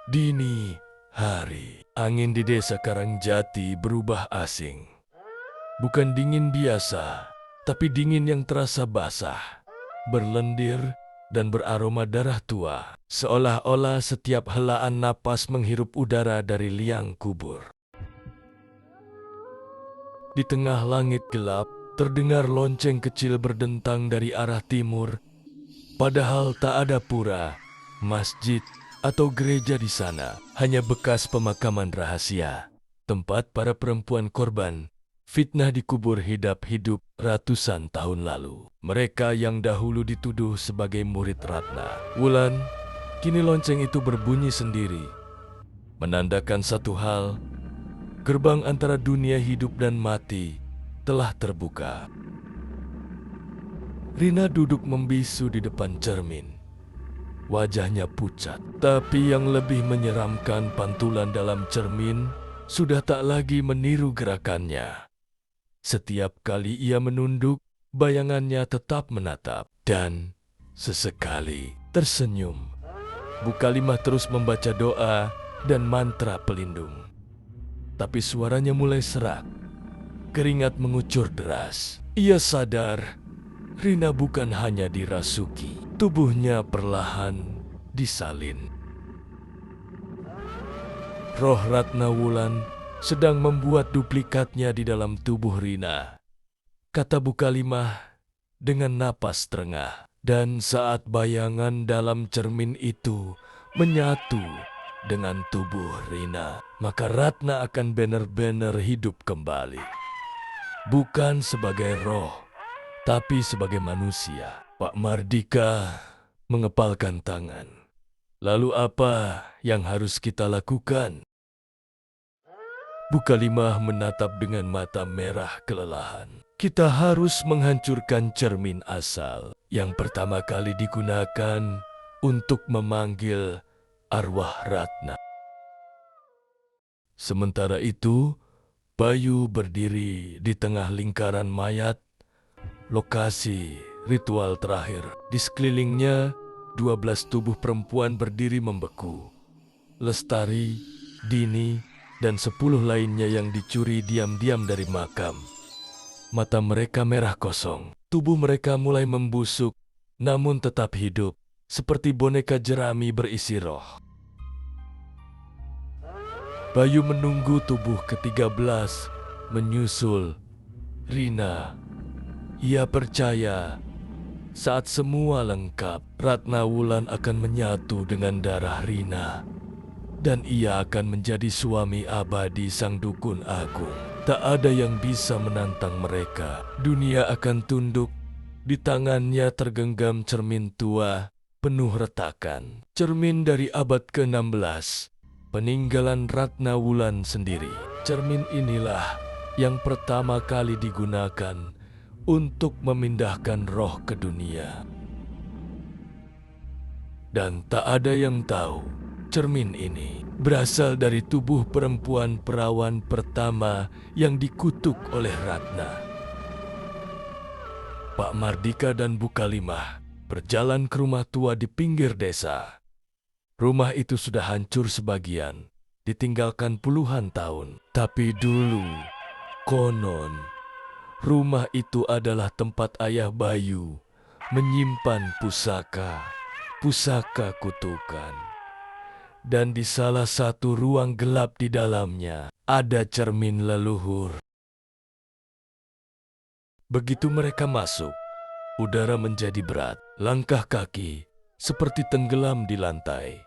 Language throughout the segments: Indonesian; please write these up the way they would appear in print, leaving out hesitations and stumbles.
Dini hari, angin di desa Karangjati berubah asing. Bukan dingin biasa, tapi dingin yang terasa basah, berlendir, dan beraroma darah tua. Seolah-olah setiap helaan napas menghirup udara dari liang kubur. Di tengah langit gelap, terdengar lonceng kecil berdentang dari arah timur. Padahal tak ada pura, masjid, atau gereja di sana. Hanya bekas pemakaman rahasia. Tempat para perempuan korban fitnah dikubur hidup ratusan tahun lalu. Mereka yang dahulu dituduh sebagai murid Ratna. Wulan, kini lonceng itu berbunyi sendiri. Menandakan satu hal, gerbang antara dunia hidup dan mati telah terbuka. Rina duduk membisu di depan cermin. Wajahnya pucat, tapi yang lebih menyeramkan, pantulan dalam cermin sudah tak lagi meniru gerakannya. Setiap kali ia menunduk, bayangannya tetap menatap dan sesekali tersenyum. Bukalimah terus membaca doa dan mantra pelindung. Tapi suaranya mulai serak, keringat mengucur deras. Ia sadar Rina bukan hanya dirasuki, tubuhnya perlahan disalin. Roh Ratna Wulan sedang membuat duplikatnya di dalam tubuh Rina, kata Bukalimah dengan napas terengah. Dan saat bayangan dalam cermin itu menyatu dengan tubuh Rina, maka Ratna akan benar-benar hidup kembali. Bukan sebagai roh, tapi sebagai manusia. Pak Mardika mengepalkan tangan. Lalu apa yang harus kita lakukan? Bukalimah menatap dengan mata merah kelelahan. Kita harus menghancurkan cermin asal yang pertama kali digunakan untuk memanggil arwah Ratna. Sementara itu, Bayu berdiri di tengah lingkaran mayat, lokasi ritual terakhir. Di sekelilingnya, 12 tubuh perempuan berdiri membeku. Lestari, Dini, dan 10 lainnya yang dicuri diam-diam dari makam. Mata mereka merah kosong. Tubuh mereka mulai membusuk, namun tetap hidup, seperti boneka jerami berisi roh. Bayu menunggu tubuh ke-13 menyusul Rina. Ia percaya saat semua lengkap, Ratna Wulan akan menyatu dengan darah Rina. Dan ia akan menjadi suami abadi sang dukun agung. Tak ada yang bisa menantang mereka. Dunia akan tunduk. Di tangannya tergenggam cermin tua, penuh retakan. Cermin dari abad ke-16, peninggalan Ratna Wulan sendiri. Cermin inilah yang pertama kali digunakan untuk memindahkan roh ke dunia. Dan tak ada yang tahu, cermin ini berasal dari tubuh perempuan perawan pertama yang dikutuk oleh Ratna. Pak Mardika dan Bukalimah berjalan ke rumah tua di pinggir desa. Rumah itu sudah hancur sebagian, ditinggalkan puluhan tahun. Tapi dulu, konon, rumah itu adalah tempat ayah Bayu menyimpan pusaka kutukan. Dan di salah satu ruang gelap di dalamnya ada cermin leluhur. Begitu mereka masuk, udara menjadi berat. Langkah kaki seperti tenggelam di lantai.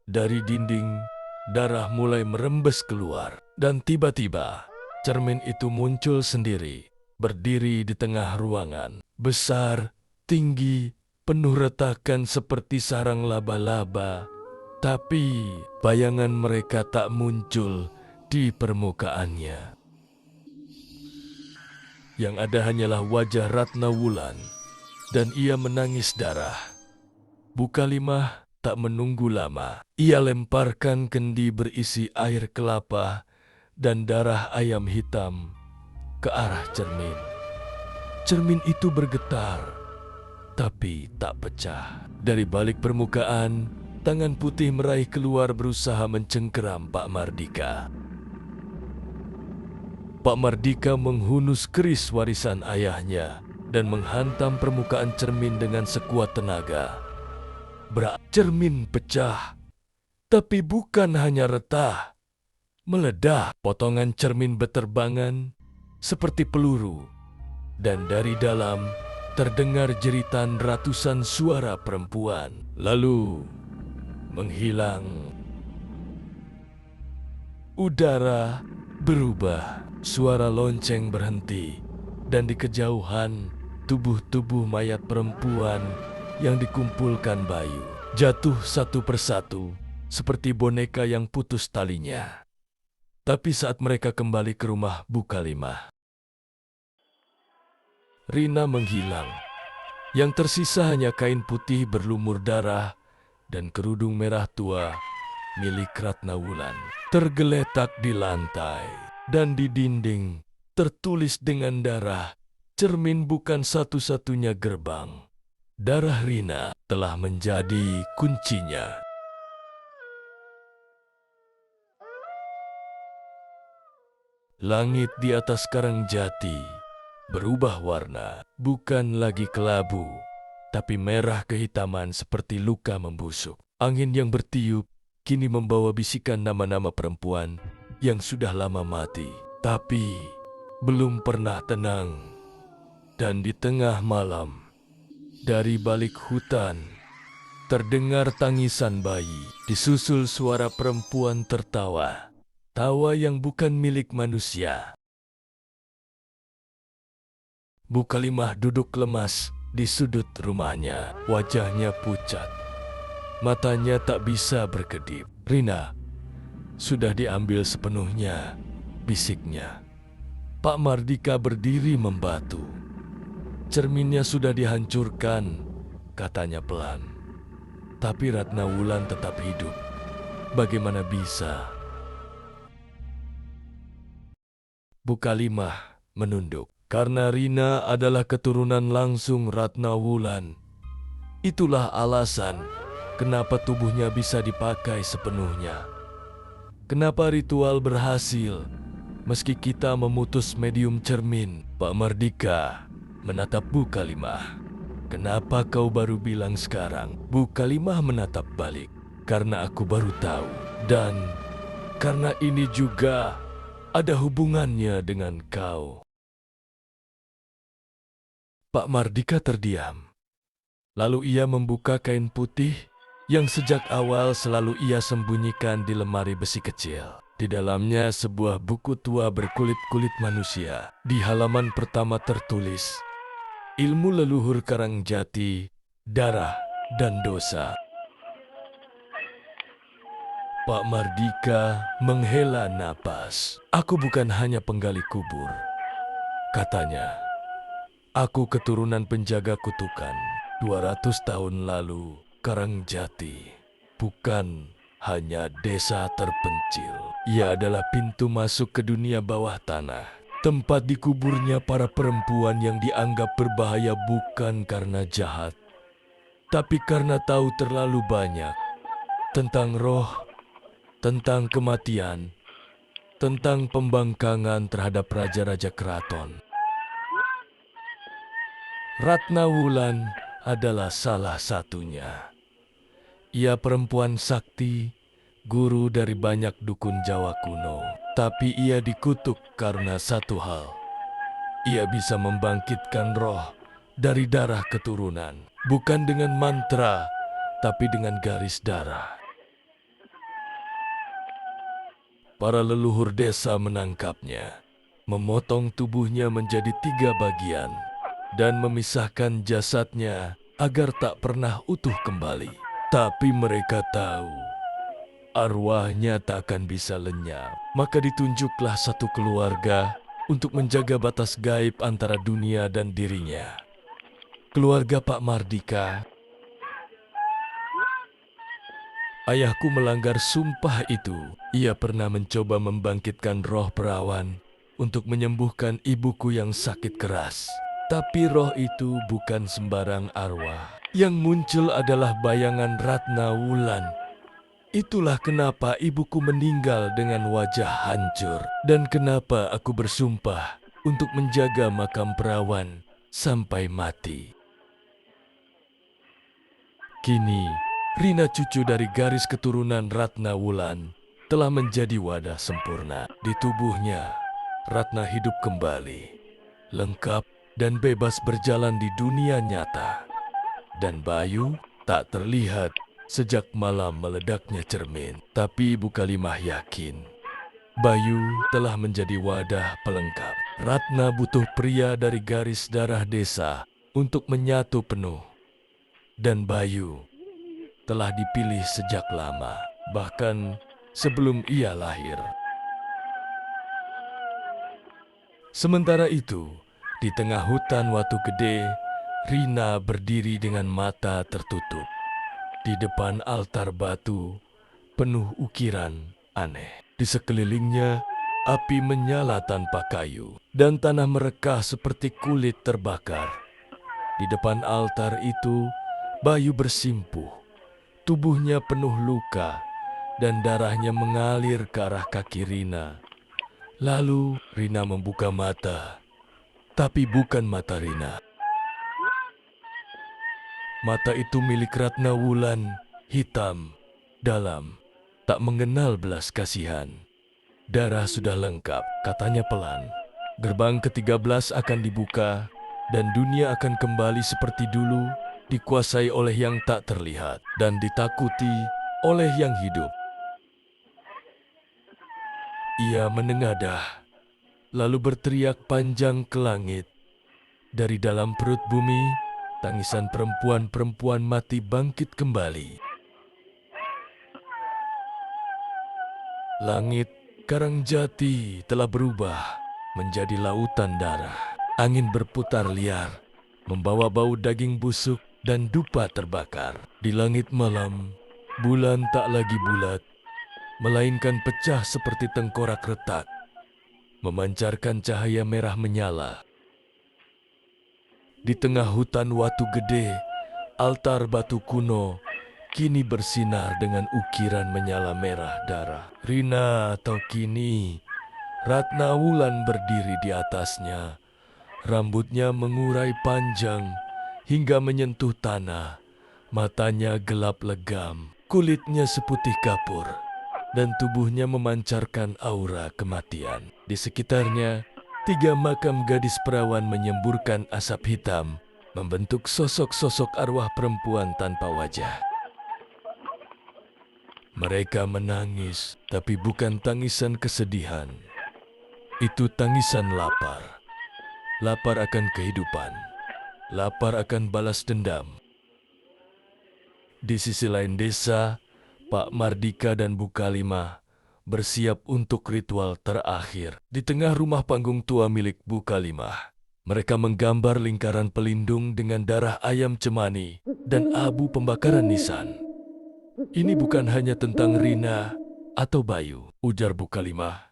Dari dinding, darah mulai merembes keluar. Dan tiba-tiba, cermin itu muncul sendiri, berdiri di tengah ruangan. Besar, tinggi, penuh retakan seperti sarang laba-laba. Tapi bayangan mereka tak muncul di permukaannya. Yang ada hanyalah wajah Ratna Wulan, dan ia menangis darah. Bukalimah tak menunggu lama. Ia lemparkan kendi berisi air kelapa dan darah ayam hitam ke arah cermin. Cermin itu bergetar, tapi tak pecah. Dari balik permukaan, Tangan putih meraih keluar berusaha mencengkeram Pak Mardika. Pak Mardika menghunus keris warisan ayahnya dan menghantam permukaan cermin dengan sekuat tenaga. Cermin pecah, tapi bukan hanya retak, meledak. Potongan cermin beterbangan seperti peluru, dan dari dalam terdengar jeritan ratusan suara perempuan. Lalu menghilang. Udara berubah, suara lonceng berhenti, dan di kejauhan tubuh-tubuh mayat perempuan yang dikumpulkan Bayu jatuh satu persatu seperti boneka yang putus talinya. Tapi saat mereka kembali ke rumah Bukalimah, Rina menghilang. Yang tersisa hanya kain putih berlumur darah dan kerudung merah tua milik Ratna Wulan. Tergeletak di lantai dan di dinding tertulis dengan darah, cermin bukan satu-satunya gerbang. Darah Rina telah menjadi kuncinya. Langit di atas Karangjati berubah warna, bukan lagi kelabu, tapi merah kehitaman seperti luka membusuk. Angin yang bertiup kini membawa bisikan nama-nama perempuan yang sudah lama mati, tapi belum pernah tenang. Dan di tengah malam, dari balik hutan, terdengar tangisan bayi, disusul suara perempuan tertawa, tawa yang bukan milik manusia. Bukalimah duduk lemas di sudut rumahnya, wajahnya pucat. Matanya tak bisa berkedip. Rina sudah diambil sepenuhnya, bisiknya. Pak Mardika berdiri membatu. Cerminnya sudah dihancurkan, katanya pelan. Tapi Ratna Wulan tetap hidup. Bagaimana bisa? Bukalimah menunduk. Karena Rina adalah keturunan langsung Ratna Wulan. Itulah alasan kenapa tubuhnya bisa dipakai sepenuhnya. Kenapa ritual berhasil meski kita memutus medium cermin. Pak Mardika menatap Bukalimah. Kenapa kau baru bilang sekarang? Bukalimah menatap balik. Karena aku baru tahu. Dan karena ini juga ada hubungannya dengan kau. Pak Mardika terdiam. Lalu ia membuka kain putih yang sejak awal selalu ia sembunyikan di lemari besi kecil. Di dalamnya sebuah buku tua berkulit-kulit manusia. Di halaman pertama tertulis, Ilmu Leluhur Karangjati, Darah dan Dosa. Pak Mardika menghela napas. Aku bukan hanya penggali kubur, katanya. Aku keturunan penjaga kutukan. 200 tahun lalu, Karangjati bukan hanya desa terpencil. Ia adalah pintu masuk ke dunia bawah tanah. Tempat dikuburnya para perempuan yang dianggap berbahaya bukan karena jahat, tapi karena tahu terlalu banyak tentang roh, tentang kematian, tentang pembangkangan terhadap raja-raja keraton. Ratna Wulan adalah salah satunya. Ia perempuan sakti, guru dari banyak dukun Jawa kuno. Tapi ia dikutuk karena satu hal. Ia bisa membangkitkan roh dari darah keturunan. Bukan dengan mantra, tapi dengan garis darah. Para leluhur desa menangkapnya, memotong tubuhnya menjadi 3 bagian, dan memisahkan jasadnya agar tak pernah utuh kembali. Tapi mereka tahu arwahnya tak akan bisa lenyap. Maka ditunjuklah satu keluarga untuk menjaga batas gaib antara dunia dan dirinya. Keluarga Pak Mardika. Ayahku melanggar sumpah itu. Ia pernah mencoba membangkitkan roh perawan untuk menyembuhkan ibuku yang sakit keras. Tapi roh itu bukan sembarang arwah. Yang muncul adalah bayangan Ratna Wulan. Itulah kenapa ibuku meninggal dengan wajah hancur. Dan kenapa aku bersumpah untuk menjaga makam perawan sampai mati. Kini, Rina cucu dari garis keturunan Ratna Wulan telah menjadi wadah sempurna. Di tubuhnya, Ratna hidup kembali, lengkap dan bebas berjalan di dunia nyata. Dan Bayu tak terlihat sejak malam meledaknya cermin. Tapi Ibu Kalimah yakin Bayu telah menjadi wadah pelengkap. Ratna butuh pria dari garis darah desa untuk menyatu penuh. Dan Bayu telah dipilih sejak lama, bahkan sebelum ia lahir. Sementara itu, di tengah hutan Watu Gede, Rina berdiri dengan mata tertutup. Di depan altar batu, penuh ukiran aneh. Di sekelilingnya, api menyala tanpa kayu, dan tanah merekah seperti kulit terbakar. Di depan altar itu, Bayu bersimpuh. Tubuhnya penuh luka, dan darahnya mengalir ke arah kaki Rina. Lalu Rina membuka mata, tapi bukan mata Rina. Mata itu milik Ratna Wulan, hitam, dalam, tak mengenal belas kasihan. Darah sudah lengkap, katanya pelan. Gerbang ke-13 akan dibuka, dan dunia akan kembali seperti dulu, dikuasai oleh yang tak terlihat, dan ditakuti oleh yang hidup. Ia menengadah, lalu berteriak panjang ke langit. Dari dalam perut bumi, tangisan perempuan-perempuan mati bangkit kembali. Langit Karangjati telah berubah menjadi lautan darah. Angin berputar liar, membawa bau daging busuk dan dupa terbakar. Di langit malam, bulan tak lagi bulat, melainkan pecah seperti tengkorak retak, memancarkan cahaya merah menyala. Di tengah hutan Watu Gede, altar batu kuno kini bersinar dengan ukiran menyala merah darah. Rina atau kini, Ratna Wulan berdiri di atasnya. Rambutnya mengurai panjang hingga menyentuh tanah. Matanya gelap legam, kulitnya seputih kapur, dan tubuhnya memancarkan aura kematian. Di sekitarnya, 3 makam gadis perawan menyemburkan asap hitam, membentuk sosok-sosok arwah perempuan tanpa wajah. Mereka menangis, tapi bukan tangisan kesedihan. Itu tangisan lapar. Lapar akan kehidupan. Lapar akan balas dendam. Di sisi lain desa, Pak Mardika dan Bu Kalimah bersiap untuk ritual terakhir. Di tengah rumah panggung tua milik Bu Kalimah, mereka menggambar lingkaran pelindung dengan darah ayam cemani dan abu pembakaran nisan. Ini bukan hanya tentang Rina atau Bayu, ujar Bu Kalimah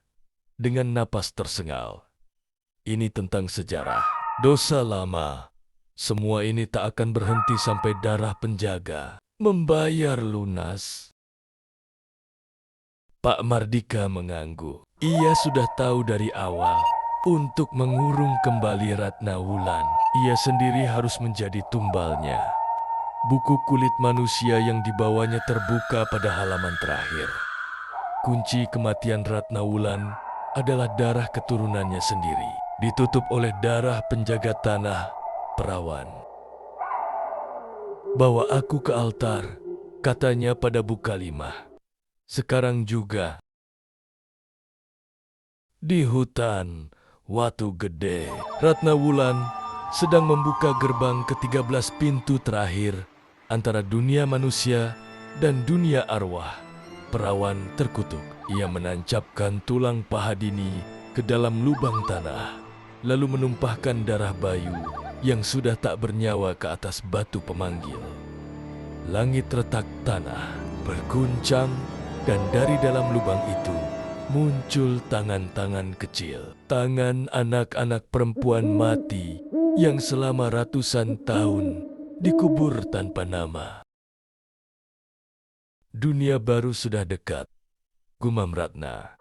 dengan napas tersengal. Ini tentang sejarah, dosa lama. Semua ini tak akan berhenti sampai darah penjaga membayar lunas. Pak Mardika mengangguk. Ia sudah tahu dari awal untuk mengurung kembali Ratna Wulan. Ia sendiri harus menjadi tumbalnya. Buku kulit manusia yang dibawanya terbuka pada halaman terakhir. Kunci kematian Ratna Wulan adalah darah keturunannya sendiri, ditutup oleh darah penjaga tanah, perawan. Bawa aku ke altar, katanya pada Bu Kalimah. Sekarang juga, di hutan Watu Gede, Ratna Wulan sedang membuka gerbang ke-13 pintu terakhir antara dunia manusia dan dunia arwah. Perawan terkutuk. Ia menancapkan tulang paha dini ke dalam lubang tanah, lalu menumpahkan darah Bayu yang sudah tak bernyawa ke atas batu pemanggil. Langit retak tanah berguncang, dan dari dalam lubang itu muncul tangan-tangan kecil. Tangan anak-anak perempuan mati yang selama ratusan tahun dikubur tanpa nama. Dunia baru sudah dekat, gumam Ratna.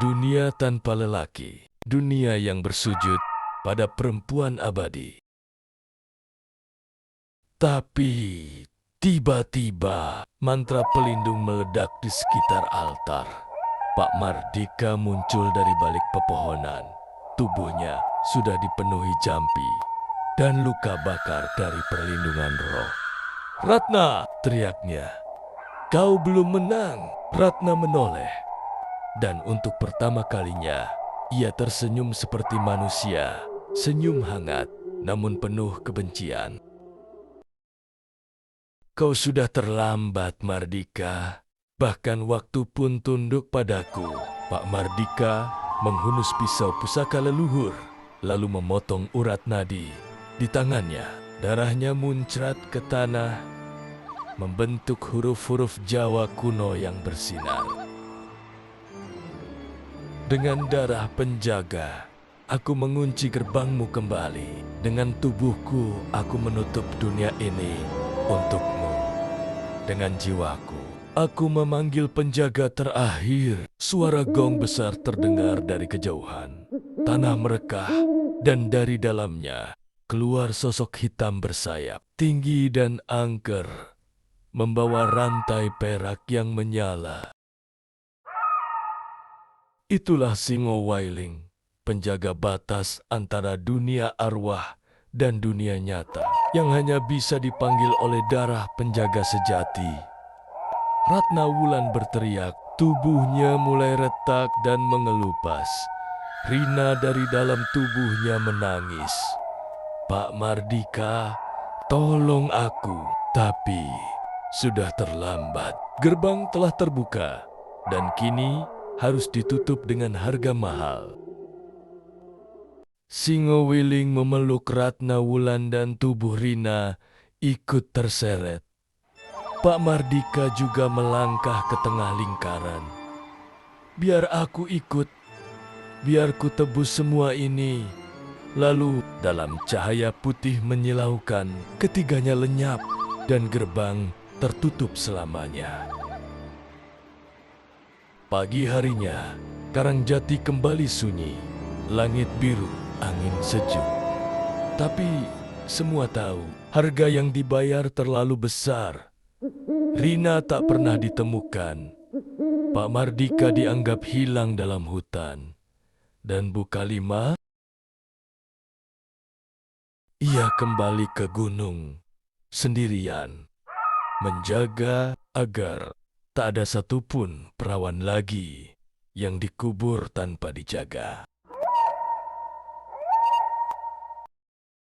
Dunia tanpa lelaki, dunia yang bersujud pada perempuan abadi. Tapi tiba-tiba mantra pelindung meledak di sekitar altar. Pak Mardika muncul dari balik pepohonan. Tubuhnya sudah dipenuhi jampi dan luka bakar dari perlindungan roh. "Ratna!" teriaknya. "Kau belum menang." Ratna menoleh. Dan untuk pertama kalinya, ia tersenyum seperti manusia. Senyum hangat, namun penuh kebencian. "Kau sudah terlambat, Mardika. Bahkan waktu pun tunduk padaku." Pak Mardika menghunus pisau pusaka leluhur, lalu memotong urat nadi di tangannya. Darahnya muncrat ke tanah, membentuk huruf-huruf Jawa kuno yang bersinar. "Dengan darah penjaga, aku mengunci gerbangmu kembali. Dengan tubuhku, aku menutup dunia ini untukmu. Dengan jiwaku, aku memanggil penjaga terakhir." Suara gong besar terdengar dari kejauhan. Tanah merekah, dan dari dalamnya keluar sosok hitam bersayap, tinggi dan angker, membawa rantai perak yang menyala. Itulah Singo Wailing, penjaga batas antara dunia arwah dan dunia nyata, yang hanya bisa dipanggil oleh darah penjaga sejati. Ratna Wulan berteriak, tubuhnya mulai retak dan mengelupas. Rina dari dalam tubuhnya menangis. "Pak Mardika, tolong aku." Tapi sudah terlambat. Gerbang telah terbuka dan kini harus ditutup dengan harga mahal. Singo Wiling memeluk Ratna Wulan dan tubuh Rina ikut terseret. Pak Mardika juga melangkah ke tengah lingkaran. "Biar aku ikut, biar ku tebus semua ini." Lalu dalam cahaya putih menyilaukan, ketiganya lenyap dan gerbang tertutup selamanya. Pagi harinya, Karangjati kembali sunyi, langit biru, angin sejuk. Tapi semua tahu harga yang dibayar terlalu besar. Rina tak pernah ditemukan. Pak Mardika dianggap hilang dalam hutan. Dan Bu Kalima, ia kembali ke gunung sendirian, menjaga agar tak ada satupun perawan lagi yang dikubur tanpa dijaga.